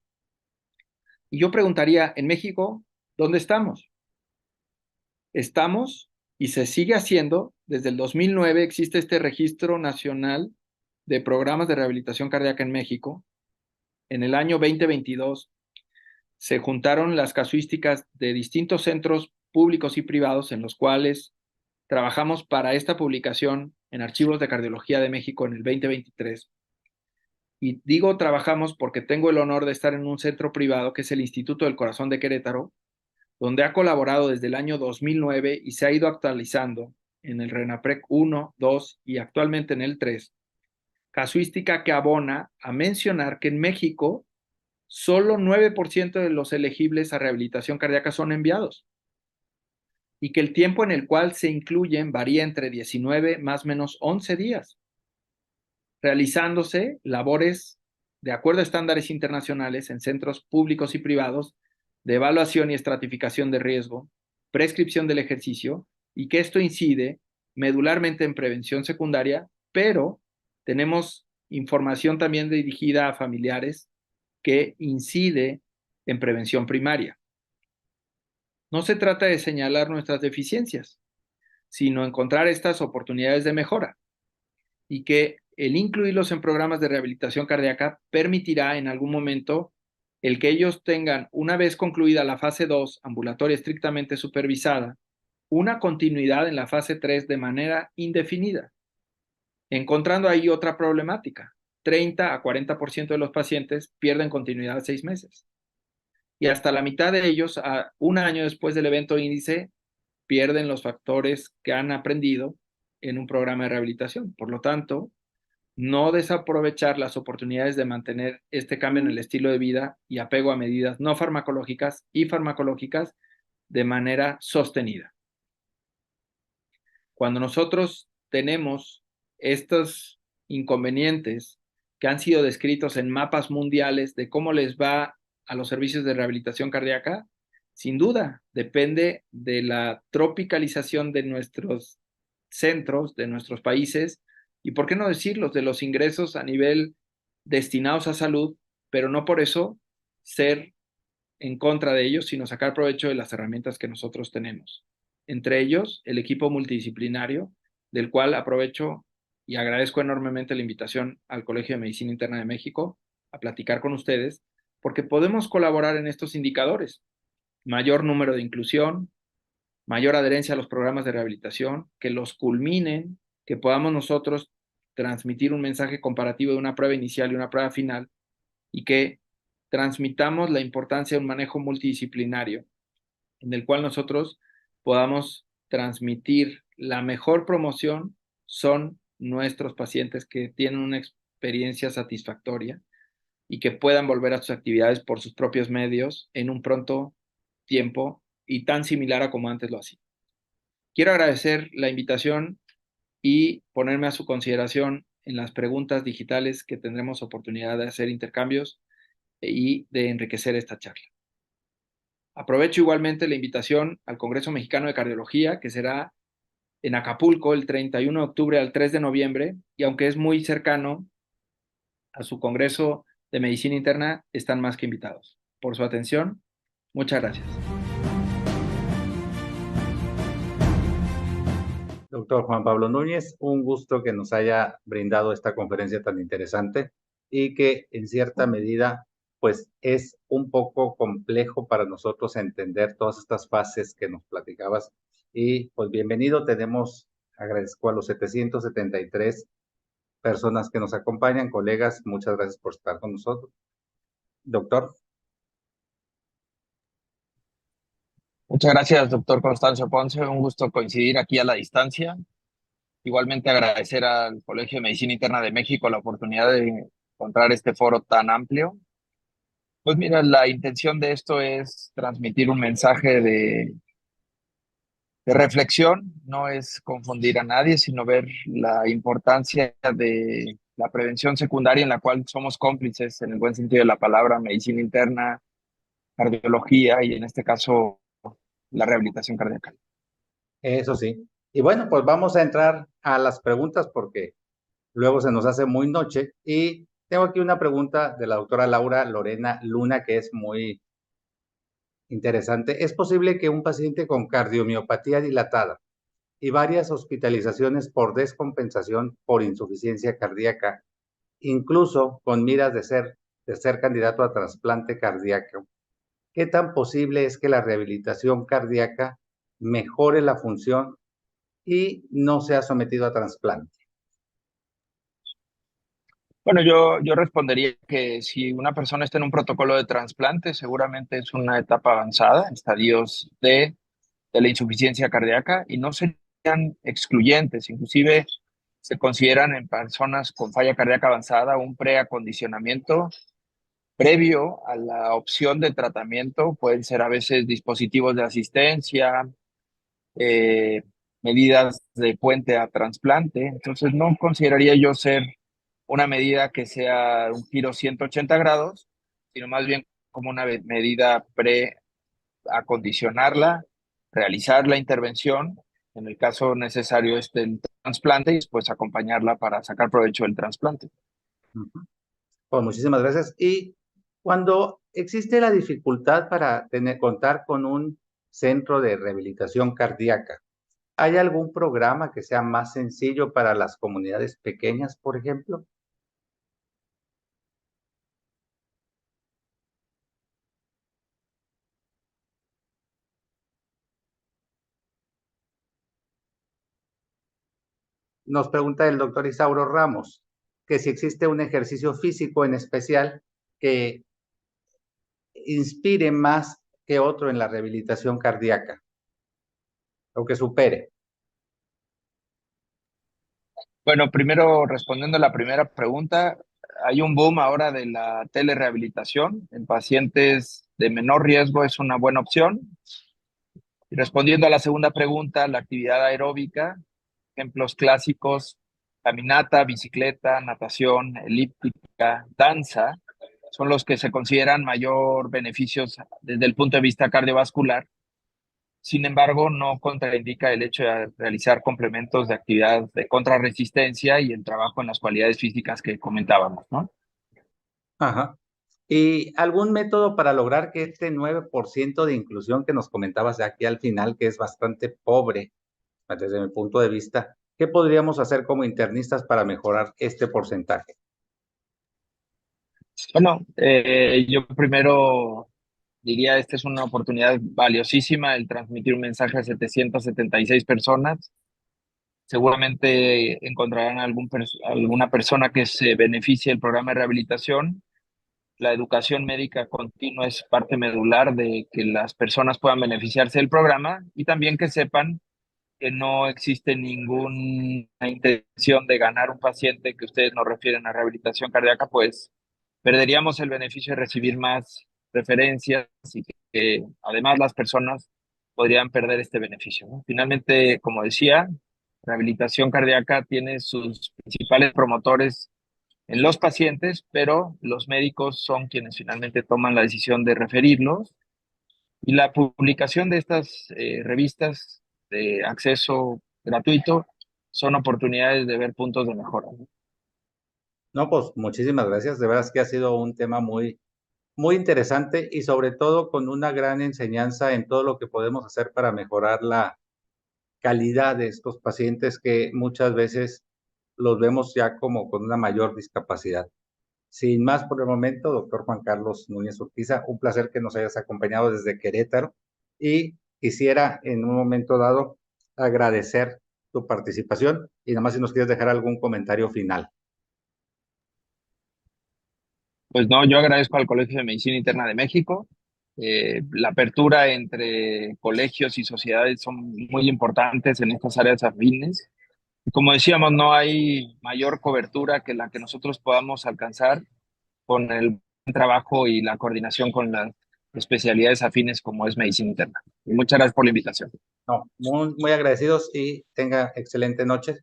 Y yo preguntaría, en México, ¿dónde estamos? Estamos, y se sigue haciendo, desde el 2009 existe este Registro Nacional de Programas de Rehabilitación Cardíaca en México. En el año 2022 se juntaron las casuísticas de distintos centros públicos y privados en los cuales trabajamos para esta publicación en Archivos de Cardiología de México en el 2023. Y digo trabajamos porque tengo el honor de estar en un centro privado que es el Instituto del Corazón de Querétaro, donde ha colaborado desde el año 2009 y se ha ido actualizando en el RENAPREC 1, 2 y actualmente en el 3, casuística que abona a mencionar que en México solo 9% de los elegibles a rehabilitación cardíaca son enviados y que el tiempo en el cual se incluyen varía entre 19 más o menos 11 días, realizándose labores de acuerdo a estándares internacionales en centros públicos y privados de evaluación y estratificación de riesgo, prescripción del ejercicio, y que esto incide medularmente en prevención secundaria, pero tenemos información también dirigida a familiares que incide en prevención primaria. No se trata de señalar nuestras deficiencias, sino encontrar estas oportunidades de mejora y que el incluirlos en programas de rehabilitación cardíaca permitirá en algún momento el que ellos tengan, una vez concluida la fase 2 ambulatoria estrictamente supervisada, una continuidad en la fase 3 de manera indefinida, encontrando ahí otra problemática. 30 a 40% de los pacientes pierden continuidad a 6 meses. Y hasta la mitad de ellos, a un año después del evento índice, pierden los factores que han aprendido en un programa de rehabilitación. Por lo tanto, no desaprovechar las oportunidades de mantener este cambio en el estilo de vida y apego a medidas no farmacológicas y farmacológicas de manera sostenida. Cuando nosotros tenemos estos inconvenientes que han sido descritos en mapas mundiales de cómo les va a los servicios de rehabilitación cardíaca, sin duda depende de la tropicalización de nuestros centros, de nuestros países, y por qué no decirlos, de los ingresos a nivel destinados a salud, pero no por eso ser en contra de ellos, sino sacar provecho de las herramientas que nosotros tenemos. Entre ellos, el equipo multidisciplinario, del cual aprovecho y agradezco enormemente la invitación al Colegio de Medicina Interna de México a platicar con ustedes, porque podemos colaborar en estos indicadores. Mayor número de inclusión, mayor adherencia a los programas de rehabilitación, que los culminen, que podamos nosotros transmitir un mensaje comparativo de una prueba inicial y una prueba final, y que transmitamos la importancia de un manejo multidisciplinario, en el cual nosotros podamos transmitir la mejor promoción son nuestros pacientes que tienen una experiencia satisfactoria y que puedan volver a sus actividades por sus propios medios en un pronto tiempo y tan similar a como antes lo hacía. Quiero agradecer la invitación y ponerme a su consideración en las preguntas digitales que tendremos oportunidad de hacer intercambios y de enriquecer esta charla. Aprovecho igualmente la invitación al Congreso Mexicano de Cardiología, que será en Acapulco el 31 de octubre al 3 de noviembre, y aunque es muy cercano a su Congreso de Medicina Interna, están más que invitados. Por su atención, muchas gracias. Doctor Juan Pablo Núñez, un gusto que nos haya brindado esta conferencia tan interesante y que en cierta medida pues es un poco complejo para nosotros entender todas estas fases que nos platicabas. Y pues bienvenido, agradezco a los 773 personas que nos acompañan, colegas, muchas gracias por estar con nosotros. Doctor. Muchas gracias, doctor Constancio Ponce. Un gusto coincidir aquí a la distancia. Igualmente agradecer al Colegio de Medicina Interna de México la oportunidad de encontrar este foro tan amplio. Pues mira, la intención de esto es transmitir un mensaje de reflexión, no es confundir a nadie, sino ver la importancia de la prevención secundaria en la cual somos cómplices, en el buen sentido de la palabra, medicina interna, cardiología y en este caso la rehabilitación cardíaca. Eso sí. Y bueno, pues vamos a entrar a las preguntas porque luego se nos hace muy noche y tengo aquí una pregunta de la doctora Laura Lorena Luna que es muy interesante. ¿Es posible que un paciente con cardiomiopatía dilatada y varias hospitalizaciones por descompensación por insuficiencia cardíaca, incluso con miras de ser candidato a trasplante cardíaco, qué tan posible es que la rehabilitación cardíaca mejore la función y no sea sometido a trasplante? Bueno, yo respondería que si una persona está en un protocolo de trasplante, seguramente es una etapa avanzada, estadios de la insuficiencia cardíaca, y no serían excluyentes, inclusive se consideran en personas con falla cardíaca avanzada un preacondicionamiento previo a la opción de tratamiento, pueden ser a veces dispositivos de asistencia, eh, medidas de puente a trasplante. Entonces, no consideraría yo ser una medida que sea un giro 180 grados, sino más bien como una medida pre-acondicionarla, realizar la intervención, en el caso necesario el trasplante y después acompañarla para sacar provecho del trasplante. Ujú. Pues muchísimas gracias. Y cuando existe la dificultad para contar con un centro de rehabilitación cardíaca, ¿hay algún programa que sea más sencillo para las comunidades pequeñas, por ejemplo? Nos pregunta el doctor Isauro Ramos que si existe un ejercicio físico en especial que inspire más que otro en la rehabilitación cardíaca o que supere. Bueno, primero respondiendo a la primera pregunta, hay un boom ahora de la telerehabilitación en pacientes de menor riesgo, es una buena opción. Y respondiendo a la segunda pregunta, la actividad aeróbica, ejemplos clásicos, caminata, bicicleta, natación, elíptica, danza, son los que se consideran mayor beneficios desde el punto de vista cardiovascular. Sin embargo, no contraindica el hecho de realizar complementos de actividad de contrarresistencia y el trabajo en las cualidades físicas que comentábamos, ¿no? Ajá. ¿Y algún método para lograr que este 9% de inclusión que nos comentabas de aquí al final, que es bastante pobre desde mi punto de vista, qué podríamos hacer como internistas para mejorar este porcentaje? Bueno, yo primero diría, esta es una oportunidad valiosísima el transmitir un mensaje a 776 personas. Seguramente encontrarán alguna persona que se beneficie del programa de rehabilitación. La educación médica continua es parte medular de que las personas puedan beneficiarse del programa y también que sepan que no existe ninguna intención de ganar un paciente que ustedes nos refieren a rehabilitación cardíaca, pues perderíamos el beneficio de recibir más referencias y que además las personas podrían perder este beneficio, ¿no? Finalmente, como decía, rehabilitación cardíaca tiene sus principales promotores en los pacientes, pero los médicos son quienes finalmente toman la decisión de referirlos y la publicación de estas revistas de acceso gratuito son oportunidades de ver puntos de mejora, ¿no? No, pues muchísimas gracias. De veras que ha sido un tema muy, muy interesante y sobre todo con una gran enseñanza en todo lo que podemos hacer para mejorar la calidad de estos pacientes que muchas veces los vemos ya como con una mayor discapacidad. Sin más por el momento, doctor Juan Carlos Núñez Urquiza, un placer que nos hayas acompañado desde Querétaro y quisiera en un momento dado agradecer tu participación y nada más si nos quieres dejar algún comentario final. Pues no, yo agradezco al Colegio de Medicina Interna de México. La apertura entre colegios y sociedades son muy importantes en estas áreas afines. Como decíamos, no hay mayor cobertura que la que nosotros podamos alcanzar con el trabajo y la coordinación con las especialidades afines como es medicina interna. Y muchas gracias por la invitación. No, muy agradecidos y tenga excelente noche.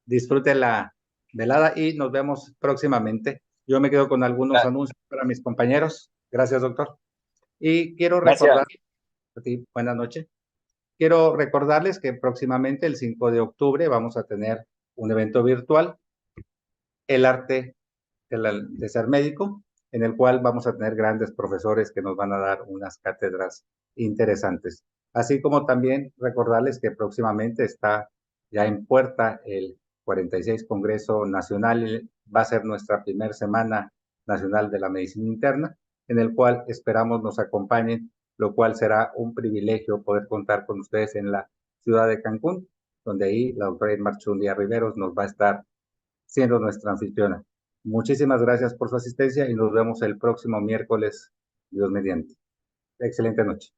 Disfrute la velada y nos vemos próximamente. Yo me quedo con algunos anuncios para mis compañeros. Gracias, doctor. Y quiero recordar, buenas noches. Quiero recordarles que próximamente, el 5 de octubre, vamos a tener un evento virtual, El arte de ser médico, en el cual vamos a tener grandes profesores que nos van a dar unas cátedras interesantes. Así como también recordarles que próximamente está ya en puerta el 46 Congreso Nacional, va a ser nuestra primera semana nacional de la medicina interna, en el cual esperamos nos acompañen, lo cual será un privilegio poder contar con ustedes en la ciudad de Cancún, donde ahí la doctora Irma Chundia Riveros nos va a estar siendo nuestra anfitriona. Muchísimas gracias por su asistencia y nos vemos el próximo miércoles, Dios mediante. Excelente noche.